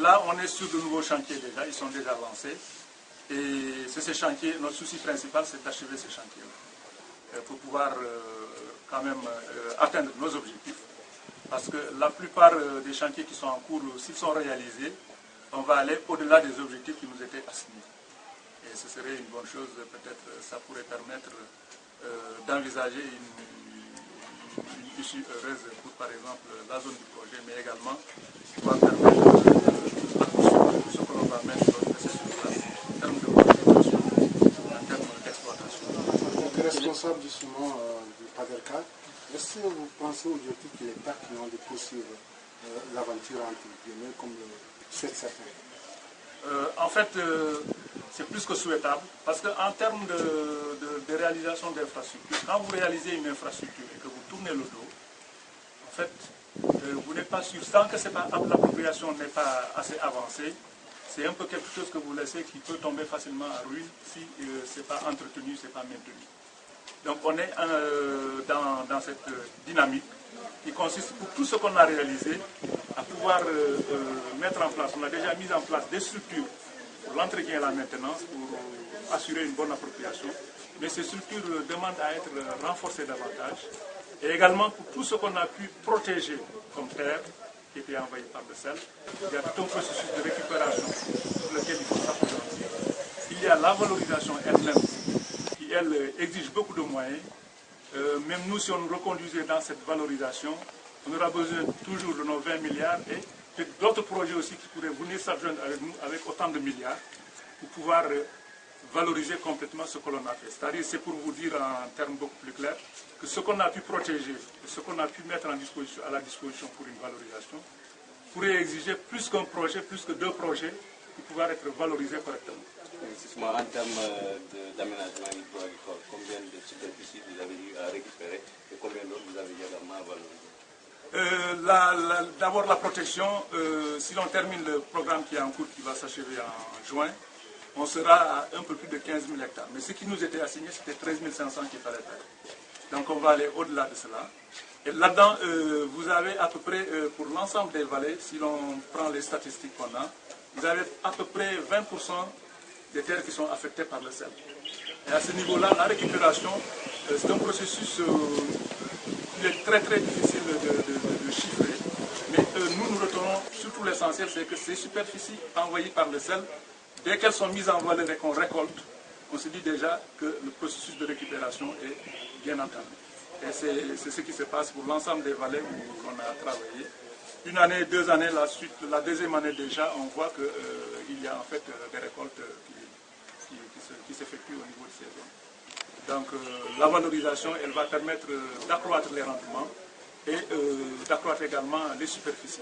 là, on est sur de nouveaux chantiers déjà, ils sont déjà lancés. Et c'est ces chantiers, notre souci principal, c'est d'achever ces chantiers pour pouvoir quand même atteindre nos objectifs. Parce que la plupart des chantiers qui sont en cours, s'ils sont réalisés, on va aller au-delà des objectifs qui nous étaient assignés. Et ce serait une bonne chose, peut-être ça pourrait permettre d'envisager une issue heureuse pour, par exemple, la zone du projet, mais également pouvoir permettre la poursuite de ce que l'on va mettre sur place en termes de planification, en termes d'exploitation. En tant que responsable justement du PADERCA, est-ce que vous pensez aujourd'hui que les parcs ont de poursuivre l'aventure entre guillemets comme le souhaitent certains? En fait, c'est plus que souhaitable, parce qu'en termes de réalisation d'infrastructures, quand vous réalisez une infrastructure et que vous tournez le dos, en fait, vous n'êtes pas sûr, tant que l'appropriation n'est pas assez avancée, c'est un peu quelque chose que vous laissez qui peut tomber facilement à ruine si ce n'est pas entretenu, ce n'est pas maintenu. Donc on est dans cette dynamique qui consiste pour tout ce qu'on a réalisé à pouvoir mettre en place. On a déjà mis en place des structures pour l'entretien et la maintenance pour assurer une bonne appropriation. Mais ces structures demandent à être renforcées davantage. Et également pour tout ce qu'on a pu protéger comme terre qui était envahi par le sel. Il y a tout un processus de récupération sur lequel il faut s'appesantir. Il y a la valorisation elle-même qui, elle, exige beaucoup de moyens. Même nous, si on nous reconduisait dans cette valorisation, on aura besoin toujours de nos 20 milliards et d'autres projets aussi qui pourraient venir s'adjoindre avec nous avec autant de milliards pour pouvoir valoriser complètement ce que l'on a fait. C'est-à-dire, c'est pour vous dire en termes beaucoup plus clairs, que ce qu'on a pu protéger et ce qu'on a pu mettre à la disposition pour une valorisation pourrait exiger plus qu'un projet, plus que deux projets pour pouvoir être valorisés correctement. En termes d'aménagement hydro-agricole, combien de superficie vous avez eu à récupérer et combien d'autres vous avez également valorisé? D'abord la protection, si l'on termine le programme qui est en cours, qui va s'achever en juin, on sera à un peu plus de 15 000 hectares. Mais ce qui nous était assigné, c'était 13 500 qu'il fallait faire. Donc on va aller au-delà de cela. Et là-dedans, vous avez à peu près, pour l'ensemble des vallées, si l'on prend les statistiques qu'on a, vous avez à peu près 20% des terres qui sont affectées par le sel. Et à ce niveau-là, la récupération, c'est un processus qui est très très difficile de chiffrer. Mais nous retenons surtout l'essentiel, c'est que ces superficies envahies par le sel, dès qu'elles sont mises en valeur et qu'on récolte, on se dit déjà que le processus de récupération est bien entamé. Et c'est ce qui se passe pour l'ensemble des vallées où on a travaillé. Une année, 2 années, la deuxième année déjà, on voit qu'il y a en fait des récoltes qui s'effectuent au niveau de ces zones. Donc la valorisation, elle va permettre d'accroître les rendements et d'accroître également les superficies.